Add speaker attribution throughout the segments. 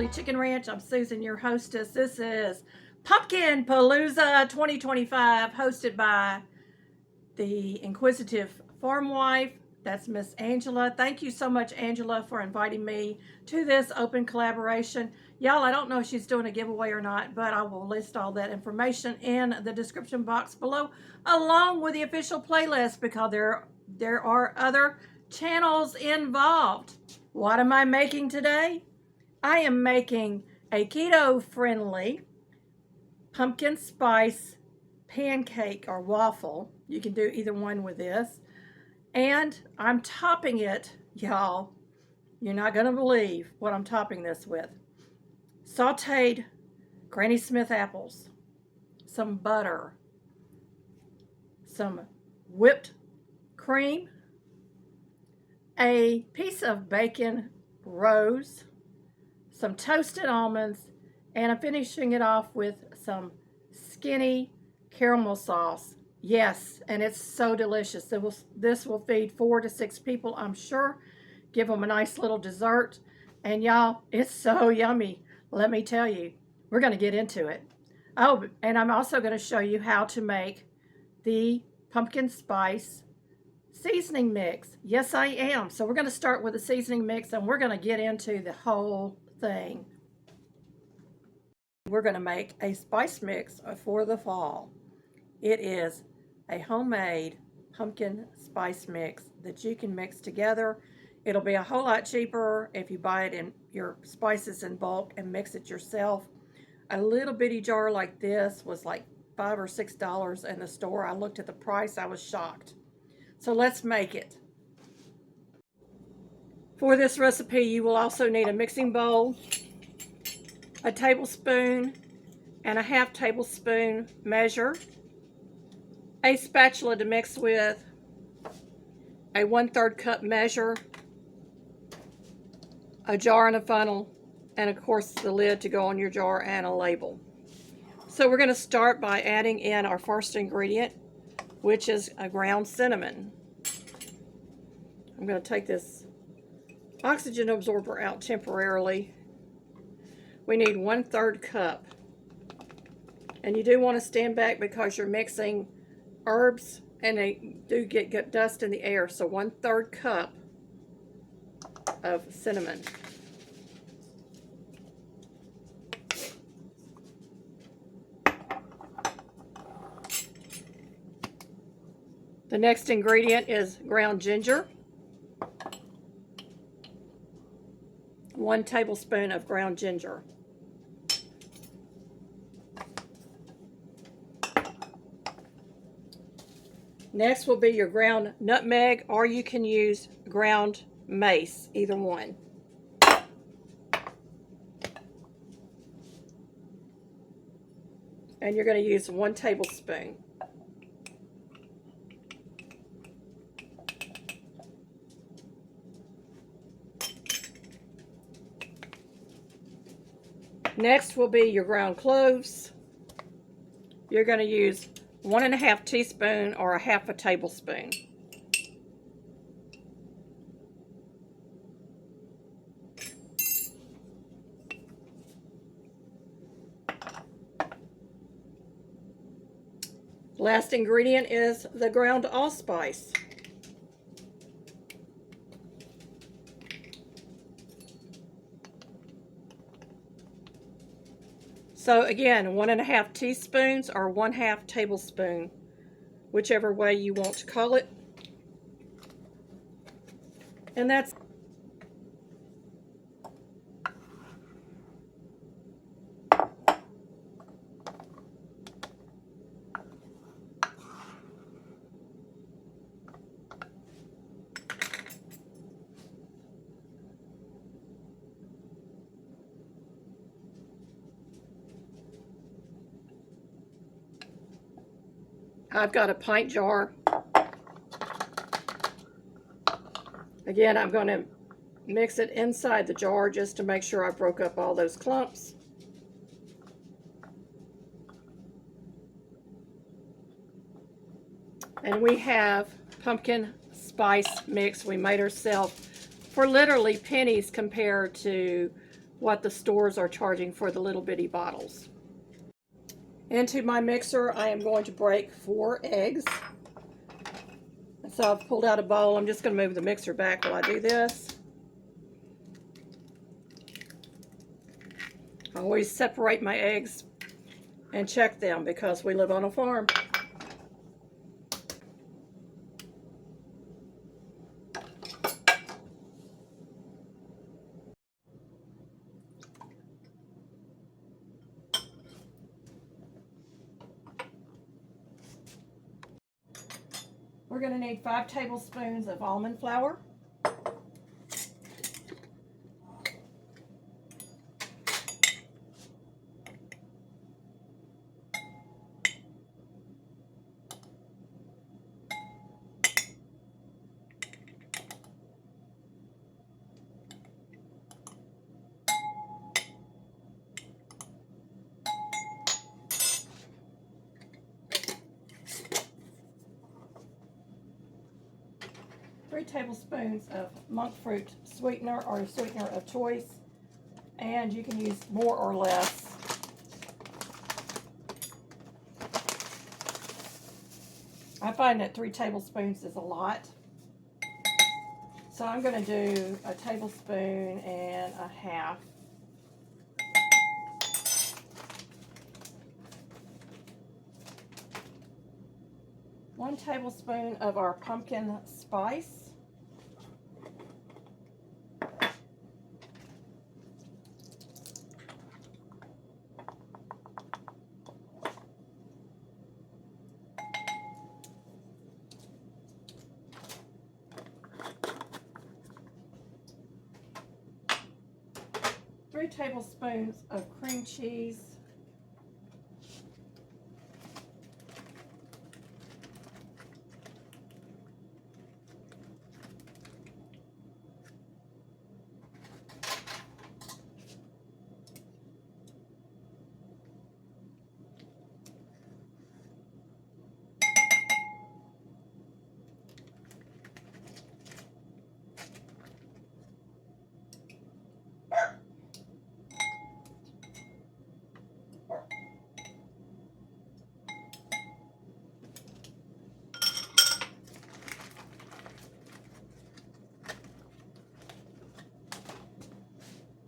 Speaker 1: Chili Chicken Ranch. I'm Susan, your hostess. This is Pumpkin Palooza 2025, hosted by the inquisitive farm wife. That's Miss Angela. Thank you so much, Angela, for inviting me to this open collaboration. Y'all, I don't know if she's doing a giveaway or not, but I will list all that information in the description box below, along with the official playlist, because there are other channels involved. What am I making today? I am making a keto-friendly pumpkin spice pancake or waffle. You can do either one with this. And I'm topping it, y'all. You're not going to believe what I'm topping this with. Sauteed Granny Smith apples, some butter, some whipped cream, a piece of bacon rose, some toasted almonds, and I'm finishing it off with some skinny caramel sauce. Yes, and it's so delicious. This will feed 4 to 6 people, I'm sure. Give them a nice little dessert. And y'all, it's so yummy. Let me tell you, we're going to get into it. Oh, and I'm also going to show you how to make the pumpkin spice seasoning mix. Yes, I am. So we're going to start with the seasoning mix, and we're going to get into the whole thing. We're going to make a spice mix for the fall. It is a homemade pumpkin spice mix that you can mix together. It'll be a whole lot cheaper if you buy it in your spices in bulk and mix it yourself. A little bitty jar like this was like $5 or $6 in the store. I looked at the price, I was shocked. So let's make it. For this recipe, you will also need a mixing bowl, a tablespoon and a half tablespoon measure, a spatula to mix with, a 1/3 cup measure, a jar and a funnel, and of course the lid to go on your jar and a label. So we're going to start by adding in our first ingredient, which is a ground cinnamon. I'm going to take this oxygen absorber out temporarily. We need 1/3 cup. And you do want to stand back because you're mixing herbs and they do get dust in the air. So 1/3 cup of cinnamon. The next ingredient is ground ginger. 1 tablespoon of ground ginger. Next will be your ground nutmeg, or you can use ground mace, either one. And you're going to use 1 tablespoon. Next will be your ground cloves. You're going to use 1½ teaspoon or 1/2 tablespoon. Last ingredient is the ground allspice. So again, 1½ teaspoons or 1/2 tablespoon, whichever way you want to call it. And that's I've got a pint jar. Again, I'm going to mix it inside the jar just to make sure I broke up all those clumps. And we have pumpkin spice mix we made ourselves for literally pennies compared to what the stores are charging for the little bitty bottles. Into my mixer, I am going to break 4 eggs. So I've pulled out a bowl. I'm just going to move the mixer back while I do this. I always separate my eggs and check them because we live on a farm. We're going to need 5 tablespoons of almond flour. 3 tablespoons of monk fruit sweetener or sweetener of choice, and you can use more or less. I find that 3 tablespoons is a lot, so I'm going to do a tablespoon and a half. One tablespoon of our pumpkin spice. 3 tablespoons of cream cheese.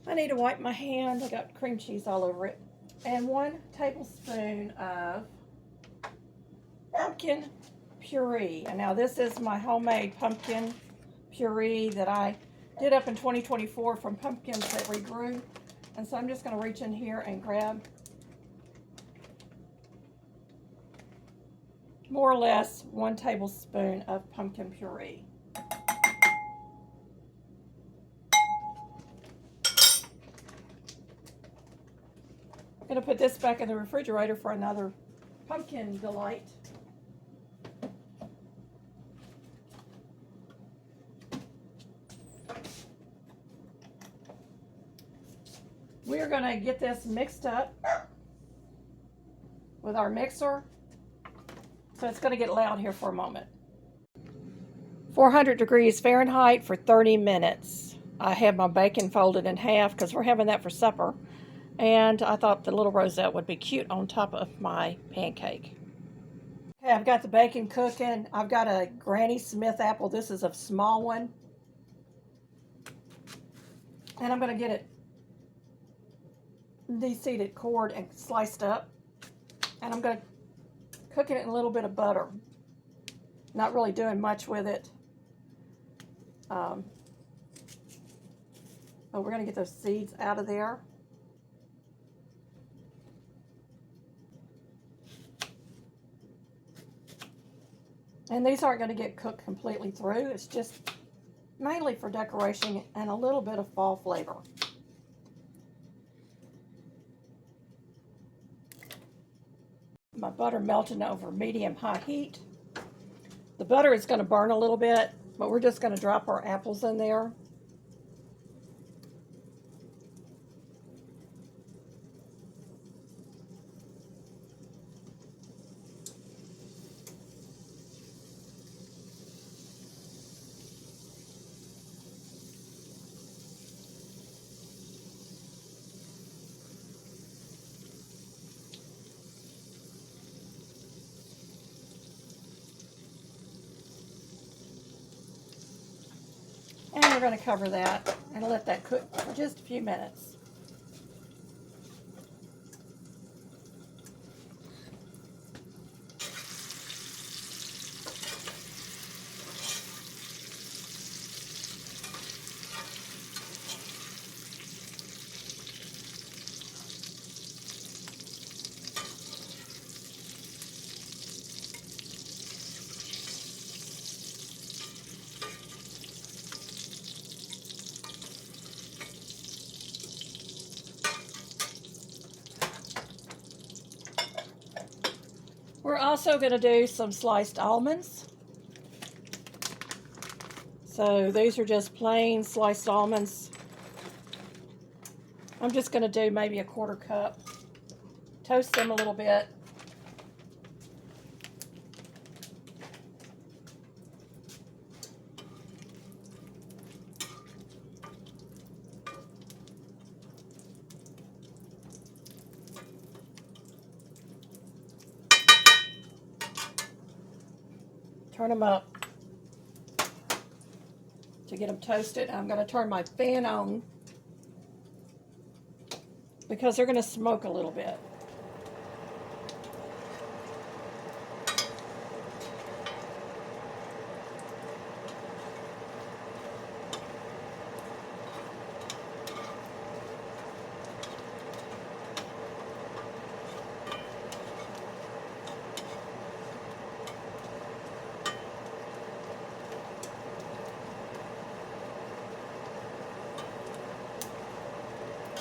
Speaker 1: 'I need to wipe my hand. I got cream cheese all over it. And 1 tablespoon of pumpkin puree. And now this is my homemade pumpkin puree that I did up in 2024 from pumpkins that regrew. And so I'm just going to reach in here and grab more or less 1 tablespoon of pumpkin puree. I'm going to put this back in the refrigerator for another pumpkin delight. We are going to get this mixed up with our mixer. So it's going to get loud here for a moment. 400 degrees Fahrenheit for 30 minutes. I have my bacon folded in half because we're having that for supper. And I thought the little rosette would be cute on top of my pancake. Okay, I've got the bacon cooking. I've got a Granny Smith apple. This is a small one. And I'm going to get it de-seeded, cored, and sliced up. And I'm going to cook it in a little bit of butter. Not really doing much with it. But we're going to get those seeds out of there. And these aren't going to get cooked completely through. It's just mainly for decoration and a little bit of fall flavor. My butter melting over medium-high heat. The butter is going to burn a little bit, but we're just going to drop our apples in there. And we're going to cover that and let that cook for just a few minutes. We're also going to do some sliced almonds. So these are just plain sliced almonds. I'm just going to do maybe a 1/4 cup. Toast them a little bit. Turn them up to get them toasted. I'm going to turn my fan on because they're going to smoke a little bit.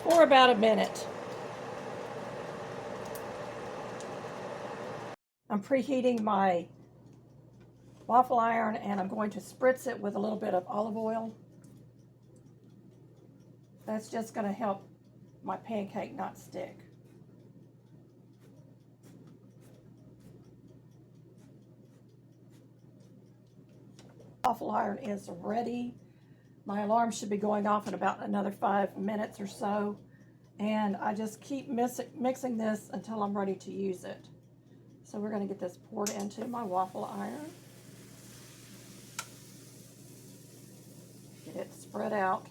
Speaker 1: For about a minute. I'm preheating my waffle iron and I'm going to spritz it with a little bit of olive oil. That's just going to help my pancake not stick. Waffle iron is ready. My alarm should be going off in about another 5 minutes or so. And I just keep mixing this until I'm ready to use it. So we're going to get this poured into my waffle iron. Get it spread out.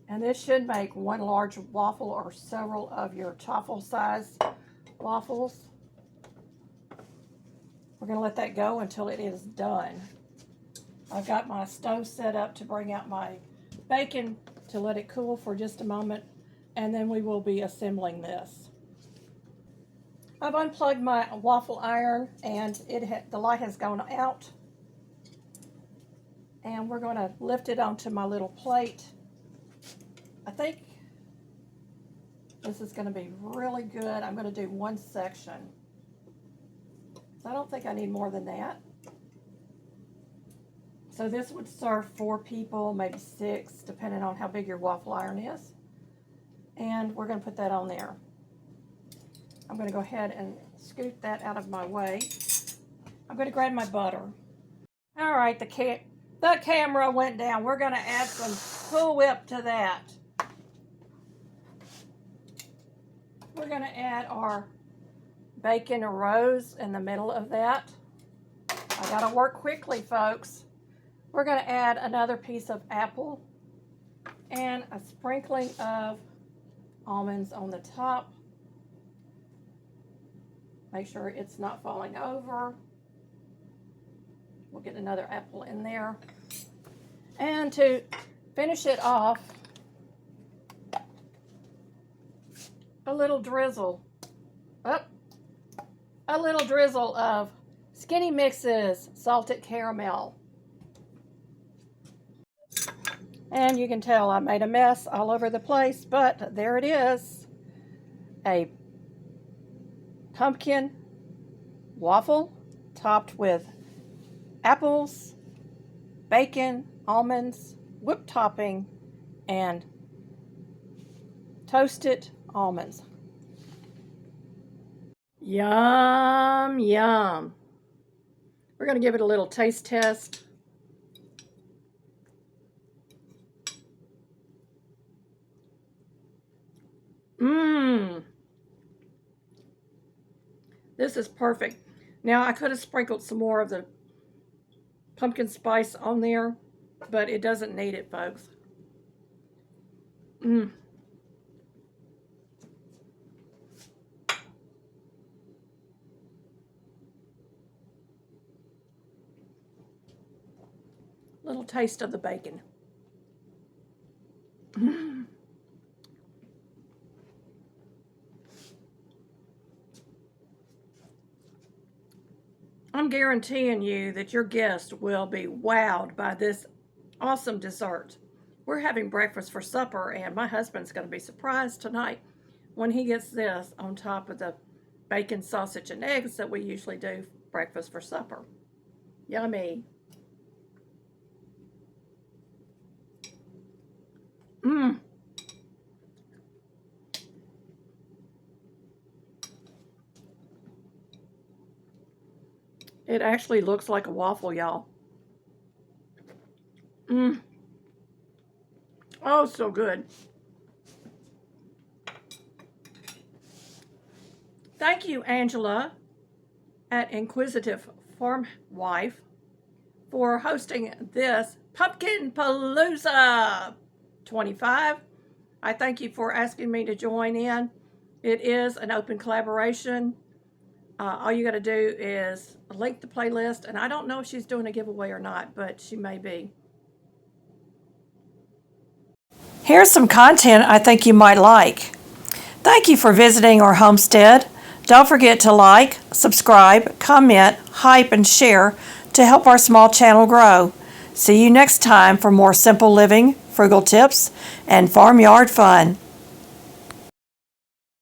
Speaker 1: And this should make one large waffle or several of your toffle size waffles. We're going to let that go until it is done. I've got my stove set up to bring out my bacon to let it cool for just a moment, and then we will be assembling this. I've unplugged my waffle iron and the light has gone out. And we're going to lift it onto my little plate. I think this is going to be really good. I'm going to do one section. So I don't think I need more than that. So this would serve 4 people, maybe 6, depending on how big your waffle iron is. And we're going to put that on there. I'm going to go ahead and scoot that out of my way. I'm going to grab my butter. All right, the camera went down. We're going to add some Cool Whip to that. We're going to add our bacon rose in the middle of that. I got to work quickly, folks. We're going to add another piece of apple and a sprinkling of almonds on the top. Make sure it's not falling over. We'll get another apple in there. And to finish it off, a little drizzle. A little drizzle of Skinny Mix's salted caramel. And you can tell I made a mess all over the place, but there it is. A pumpkin waffle topped with apples, bacon, almonds, whipped topping, and toasted almonds. Yum, yum. We're going to give it a little taste test. This is perfect. Now, I could have sprinkled some more of the pumpkin spice on there, but it doesn't need it, folks. Little taste of the bacon. I'm guaranteeing you that your guest will be wowed by this awesome dessert. We're having breakfast for supper, and my husband's going to be surprised tonight when he gets this on top of the bacon, sausage, and eggs that we usually do breakfast for supper. Yummy. It actually looks like a waffle, y'all. Oh, so good. Thank you, Angela, at Inquisitive Farm Wife, for hosting this Pumpkin Palooza 25. I thank you for asking me to join in. It is an open collaboration. All you got to do is link the playlist, and I don't know if she's doing a giveaway or not, but she may be. Here's some content I think you might like. Thank you for visiting our homestead. Don't forget to like, subscribe, comment, hype, and share to help our small channel grow. See you next time for more simple living, frugal tips, and farmyard fun.